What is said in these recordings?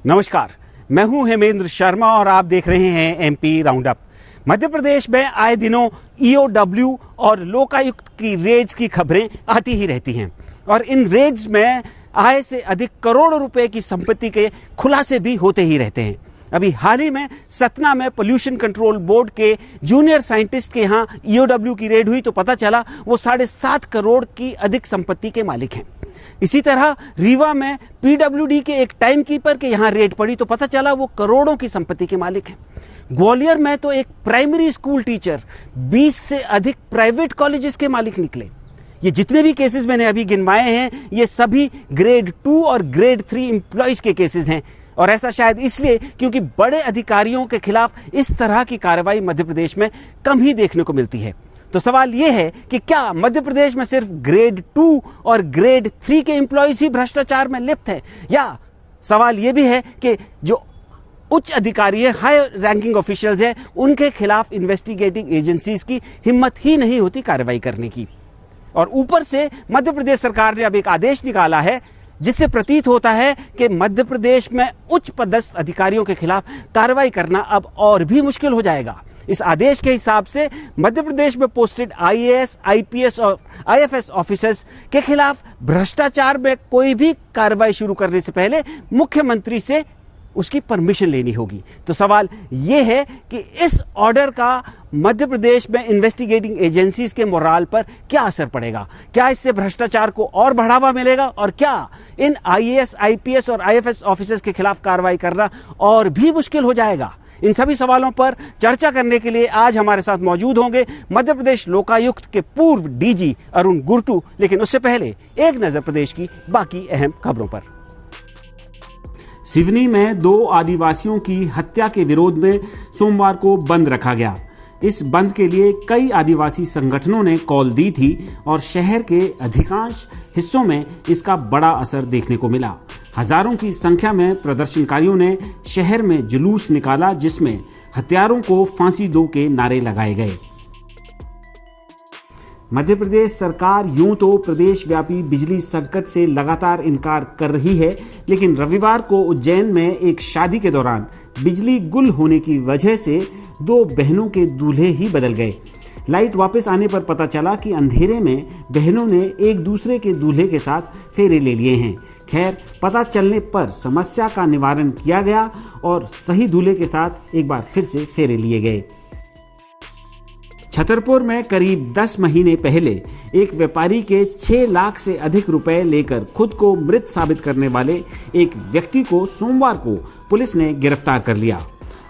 नमस्कार, मैं हूं हेमेंद्र शर्मा और आप देख रहे हैं MP round up. Madhya Pradesh में आए दिनों ईओडब्ल्यू और लोकायुक्त की रेड्स की खबरें आती ही रहती हैं और इन रेड्स में आय से अधिक करोड़ों रुपए की संपत्ति के खुलासे भी होते ही रहते हैं। अभी हाल ही में सतना में पोल्यूशन कंट्रोल बोर्ड के जूनियर साइंटिस्ट के यहाँ ईओडब्ल्यू की रेड हुई तो पता चला वो 7.5 करोड़ की अधिक संपत्ति के मालिक हैं। इसी तरह रीवा में पीडब्ल्यूडी के एक टाइम कीपर के यहाँ रेड पड़ी तो पता चला वो करोड़ों की संपत्ति के मालिक हैं। ग्वालियर में तो एक प्राइमरी स्कूल टीचर 20 से अधिक प्राइवेट कॉलेजेस के मालिक निकले। ये जितने भी केसेस मैंने अभी गिनवाए हैं ये सभी ग्रेड 2 और ग्रेड 3 एम्प्लॉइज के केसेस हैं और ऐसा शायद इसलिए क्योंकि बड़े अधिकारियों के खिलाफ इस तरह की कार्रवाई मध्य प्रदेश में कम ही देखने को मिलती है। तो सवाल यह है कि क्या मध्य प्रदेश में सिर्फ ग्रेड 2 और ग्रेड 3 के एम्प्लॉइज ही भ्रष्टाचार में लिप्त हैं, या सवाल यह भी है कि जो उच्च अधिकारी है, हाई रैंकिंग ऑफिशियल्स हैं, उनके खिलाफ इन्वेस्टिगेटिंग एजेंसीज की हिम्मत ही नहीं होती कार्रवाई करने की। और ऊपर से मध्य प्रदेश सरकार ने अब एक आदेश निकाला है जिससे प्रतीत होता है कि मध्य प्रदेश में उच्च पदस्थ अधिकारियों के खिलाफ कार्रवाई करना अब और भी मुश्किल हो जाएगा। इस आदेश के हिसाब से मध्य प्रदेश में पोस्टेड आईएएस, आईपीएस और आईएफएस ऑफिसर्स के खिलाफ भ्रष्टाचार में कोई भी कार्रवाई शुरू करने से पहले मुख्यमंत्री से उसकी परमिशन लेनी होगी। तो सवाल यह है कि इस ऑर्डर का मध्य प्रदेश में इन्वेस्टिगेटिंग एजेंसीज के मोराल पर क्या असर पड़ेगा? क्या इससे भ्रष्टाचार को और बढ़ावा मिलेगा और क्या इन आईएएस, आईपीएस और आईएफएस ऑफिसर्स के खिलाफ कार्रवाई करना और भी मुश्किल हो जाएगा? इन सभी सवालों पर चर्चा करने के लिए आज हमारे साथ मौजूद होंगे मध्य प्रदेश लोकायुक्त के पूर्व डीजी अरुण गुर्टू। लेकिन उससे पहले एक नजर प्रदेश की बाकी अहम खबरों पर। सिवनी में 2 आदिवासियों की हत्या के विरोध में सोमवार को बंद रखा गया। इस बंद के लिए कई आदिवासी संगठनों ने कॉल दी थी और शहर के अधिकांश हिस्सों में इसका बड़ा असर देखने को मिला। हजारों की संख्या में प्रदर्शनकारियों ने शहर में जुलूस निकाला जिसमें हत्यारों को फांसी दो के नारे लगाए गए। मध्य प्रदेश सरकार यूं तो प्रदेश व्यापी बिजली संकट से लगातार इनकार कर रही है, लेकिन रविवार को उज्जैन में एक शादी के दौरान बिजली गुल होने की वजह से 2 बहनों के दूल्हे ही बदल गए। लाइट वापस आने पर पता चला कि अंधेरे में बहनों ने एक दूसरे के दूल्हे के साथ फेरे ले लिए हैं। खैर, पता चलने पर समस्या का निवारण किया गया और सही दूल्हे के साथ एक बार फिर से फेरे लिए गए। छतरपुर में करीब 10 महीने पहले एक व्यापारी के 6 लाख से अधिक रुपए लेकर खुद को मृत साबित करने वाले एक व्यक्ति को सोमवार को पुलिस ने गिरफ्तार कर लिया।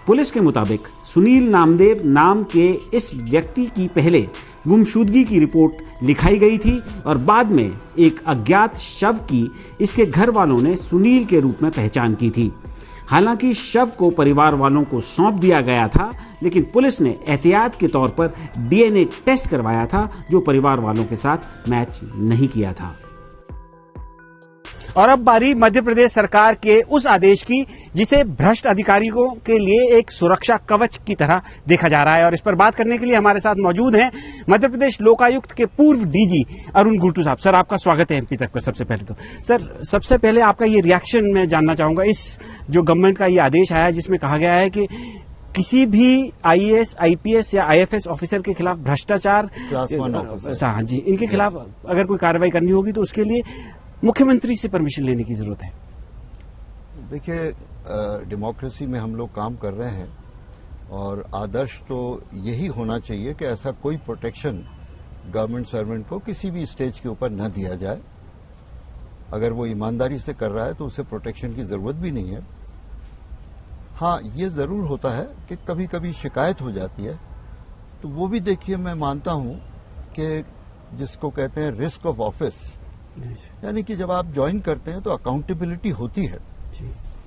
पुलिस के मुताबिक सुनील नामदेव नाम के इस व्यक्ति की पहले गुमशुदगी की रिपोर्ट लिखाई गई थी और बाद में एक अज्ञात शव की इसके घर वालों ने सुनील के रूप में पहचान की थी। हालांकि शव को परिवार वालों को सौंप दिया गया था, लेकिन पुलिस ने एहतियात के तौर पर डीएनए टेस्ट करवाया था जो परिवार वालों के साथ मैच नहीं किया था। और अब बारी मध्य प्रदेश सरकार के उस आदेश की जिसे भ्रष्ट अधिकारियों के लिए एक सुरक्षा कवच की तरह देखा जा रहा है। और इस पर बात करने के लिए हमारे साथ मौजूद हैं मध्य प्रदेश लोकायुक्त के पूर्व डीजी अरुण गुर्टू साहब। सर, आपका स्वागत है एमपी तक पर। सबसे पहले तो सर, सबसे पहले आपका ये रिएक्शन मैं जानना चाहूंगा इस जो गवर्नमेंट का ये आदेश आया जिसमें कहा गया है कि किसी भी आईएएस, आईपीएस या आईएफएस ऑफिसर के खिलाफ भ्रष्टाचार, हाँ जी, इनके खिलाफ अगर कोई कार्रवाई करनी होगी तो उसके लिए मुख्यमंत्री से परमिशन लेने की जरूरत है। देखिए, डेमोक्रेसी में हम लोग काम कर रहे हैं और आदर्श तो यही होना चाहिए कि ऐसा कोई प्रोटेक्शन गवर्नमेंट सर्वेंट को किसी भी स्टेज के ऊपर न दिया जाए। अगर वो ईमानदारी से कर रहा है तो उसे प्रोटेक्शन की जरूरत भी नहीं है। हाँ, ये जरूर होता है कि कभी कभी शिकायत हो जाती है, तो वो भी देखिए, मैं मानता हूं कि जिसको कहते हैं रिस्क ऑफ ऑफिस, यानी कि जब आप ज्वाइन करते हैं तो अकाउंटेबिलिटी होती है।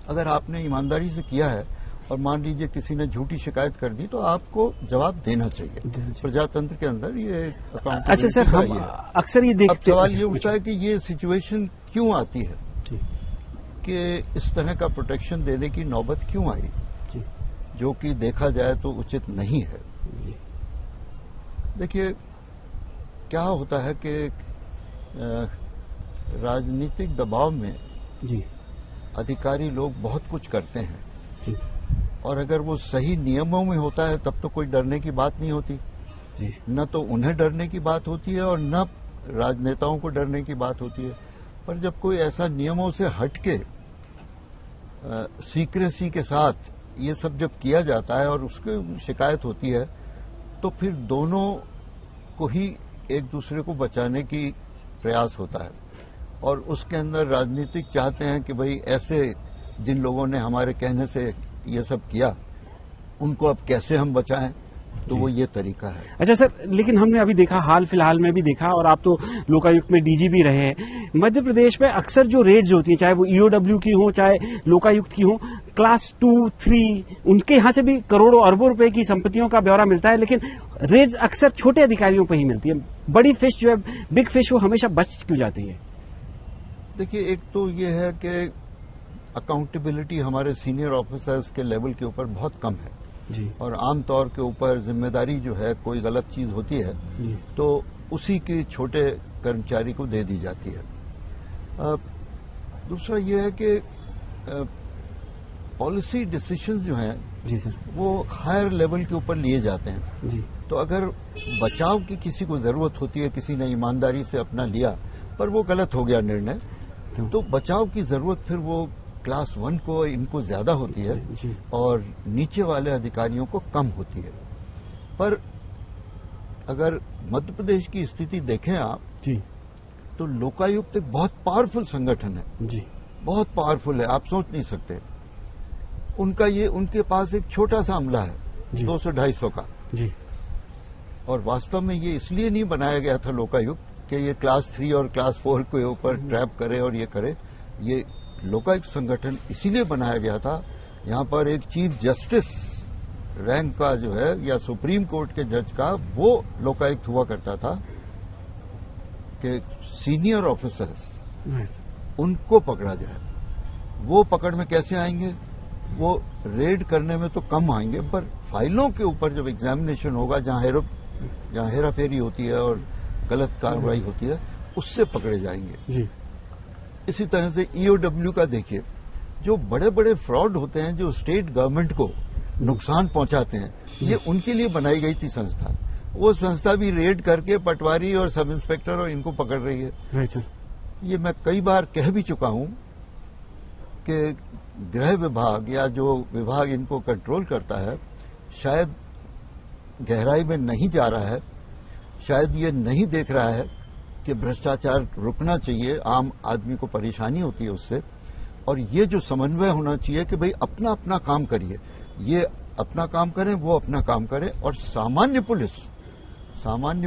अगर आपने ईमानदारी से किया है और मान लीजिए किसी ने झूठी शिकायत कर दी तो आपको जवाब देना चाहिए। प्रजातंत्र के अंदर ये अकाउंटेबिलिटी। अच्छा सर, हम अक्सर ये देखते हैं। अब सवाल ये उठता है कि ये सिचुएशन क्यों आती है कि इस तरह का प्रोटेक्शन देने की नौबत क्यों आई, जो कि देखा जाए तो उचित नहीं है। देखिए, क्या होता है कि राजनीतिक दबाव में जी अधिकारी लोग बहुत कुछ करते हैं जी। और अगर वो सही नियमों में होता है तब तो कोई डरने की बात नहीं होती जी। न तो उन्हें डरने की बात होती है और न राजनेताओं को डरने की बात होती है। पर जब कोई ऐसा नियमों से हटके सीक्रेसी के साथ ये सब जब किया जाता है और उसकी शिकायत होती है तो फिर दोनों को ही एक दूसरे को बचाने की प्रयास होता है और उसके अंदर राजनीतिक चाहते हैं कि भाई ऐसे जिन लोगों ने हमारे कहने से ये सब किया उनको अब कैसे हम बचाएं, तो वो ये तरीका है। अच्छा सर, लेकिन हमने अभी देखा, हाल फिलहाल में भी देखा, और आप तो लोकायुक्त में डीजी भी रहे हैं, मध्य प्रदेश में अक्सर जो रेड्स होती हैं, चाहे वो ईओडब्ल्यू की हो चाहे लोकायुक्त की हो, क्लास 2, 3 उनके यहाँ से भी करोड़ों अरबों रुपए की संपत्तियों का ब्यौरा मिलता है, लेकिन रेड्स अक्सर छोटे अधिकारियों पर ही मिलती है। बड़ी फिश जो है, बिग फिश, वो हमेशा बच क्यों जाती है? देखिए, एक तो ये है कि अकाउंटेबिलिटी हमारे सीनियर ऑफिसर्स के लेवल के ऊपर बहुत कम है जी। और आमतौर के ऊपर जिम्मेदारी जो है, कोई गलत चीज होती है जी। तो उसी के छोटे कर्मचारी को दे दी जाती है। दूसरा ये है कि पॉलिसी डिसीजंस जो हैं जी सर, वो हायर लेवल के ऊपर लिए जाते हैं। जी। तो अगर बचाव की किसी को जरूरत होती है, किसी ने ईमानदारी से अपना लिया पर वो गलत हो गया निर्णय, तो बचाव की जरूरत फिर वो क्लास 1 को इनको ज्यादा होती है जी। और नीचे वाले अधिकारियों को कम होती है। पर अगर मध्य प्रदेश की स्थिति देखें आप जी, तो लोकायुक्त एक बहुत पावरफुल संगठन है जी। बहुत पावरफुल है, आप सोच नहीं सकते। उनके पास एक छोटा सा अमला है 200-250 का जी। और वास्तव में ये इसलिए नहीं बनाया गया था लोकायुक्त कि ये क्लास 3 और क्लास 4 के ऊपर ट्रैप करे और ये करे। ये लोकायुक्त संगठन इसीलिए बनाया गया था, यहां पर एक चीफ जस्टिस रैंक का जो है या सुप्रीम कोर्ट के जज का वो लोकायुक्त हुआ करता था कि सीनियर ऑफिसर्स उनको पकड़ा जाए। वो पकड़ में कैसे आएंगे? वो रेड करने में तो कम आएंगे, पर फाइलों के ऊपर जब एग्जामिनेशन होगा, जहां हेराफेरी होती है और गलत कार्रवाई होती है, उससे पकड़े जाएंगे जी। इसी तरह से ईओडब्ल्यू का देखिए, जो बड़े बड़े फ्रॉड होते हैं जो स्टेट गवर्नमेंट को नुकसान पहुंचाते हैं, ये उनके लिए बनाई गई थी संस्था। वो संस्था भी रेड करके पटवारी और सब इंस्पेक्टर और इनको पकड़ रही है। Right sir. ये मैं कई बार कह भी चुका हूं कि गृह विभाग या जो विभाग इनको कंट्रोल करता है शायद गहराई में नहीं जा रहा है, शायद ये नहीं देख रहा है कि भ्रष्टाचार रुकना चाहिए, आम आदमी को परेशानी होती है उससे, और ये जो समन्वय होना चाहिए कि भाई अपना अपना काम करिए, ये अपना काम करें, वो अपना काम करें, और सामान्य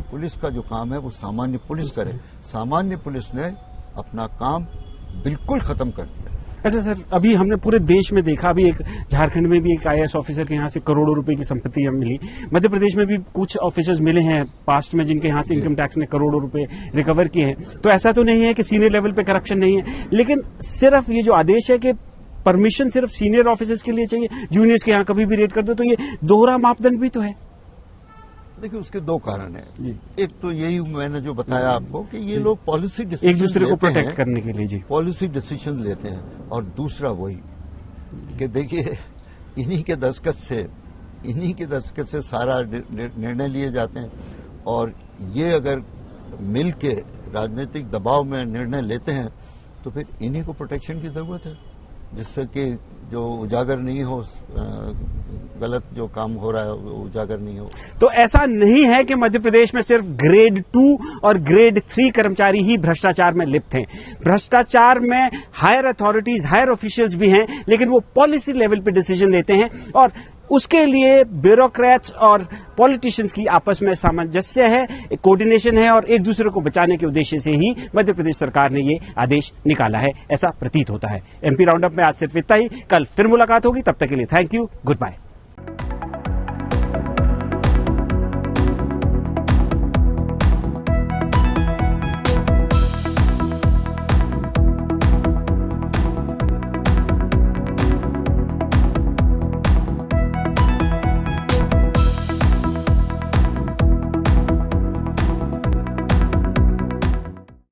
पुलिस का जो काम है वो सामान्य पुलिस करे। सामान्य पुलिस ने अपना काम बिल्कुल खत्म कर दिया। अच्छा सर, अभी हमने पूरे देश में देखा, अभी एक झारखंड में भी एक आईएएस ऑफिसर के यहाँ से करोड़ों रुपए की संपत्ति मिली, मध्य प्रदेश में भी कुछ ऑफिसर्स मिले हैं पास्ट में जिनके यहाँ से इनकम टैक्स ने करोड़ों रुपए रिकवर किए हैं। तो ऐसा तो नहीं है कि सीनियर लेवल पे करप्शन नहीं है, लेकिन सिर्फ ये जो आदेश है कि परमिशन सिर्फ सीनियर ऑफिसर्स के लिए चाहिए, जूनियर्स के यहाँ कभी भी रेड कर दो, तो ये दोहरा मापदंड भी तो है। देखिए, उसके दो कारण हैं। एक तो यही मैंने जो बताया आपको कि ये लोग पॉलिसी डिसीजन एक दूसरे को प्रोटेक्ट करने के लिए जी पॉलिसी डिसीजन लेते हैं, और दूसरा वही कि देखिए इन्हीं के दस्तखत से सारा निर्णय लिए जाते हैं, और ये अगर मिल के राजनीतिक दबाव में निर्णय लेते हैं तो फिर इन्हीं को प्रोटेक्शन की जरूरत है, जिससे कि जो उजागर नहीं हो, गलत जो काम हो रहा है वो उजागर नहीं हो। तो ऐसा नहीं है कि मध्य प्रदेश में सिर्फ ग्रेड 2 और ग्रेड 3 कर्मचारी ही भ्रष्टाचार में लिप्त हैं। भ्रष्टाचार में हायर अथॉरिटीज, हायर ऑफिशियल्स भी हैं, लेकिन वो पॉलिसी लेवल पे डिसीजन लेते हैं, और उसके लिए ब्यूरोक्रेट्स और पॉलिटिशियंस की आपस में सामंजस्य है, कोऑर्डिनेशन है, और एक दूसरे को बचाने के उद्देश्य से ही मध्य प्रदेश सरकार ने ये आदेश निकाला है, ऐसा प्रतीत होता है। एमपी राउंडअप में आज सिर्फ इतना ही, कल फिर मुलाकात होगी, तब तक के लिए थैंक यू, गुड बाय।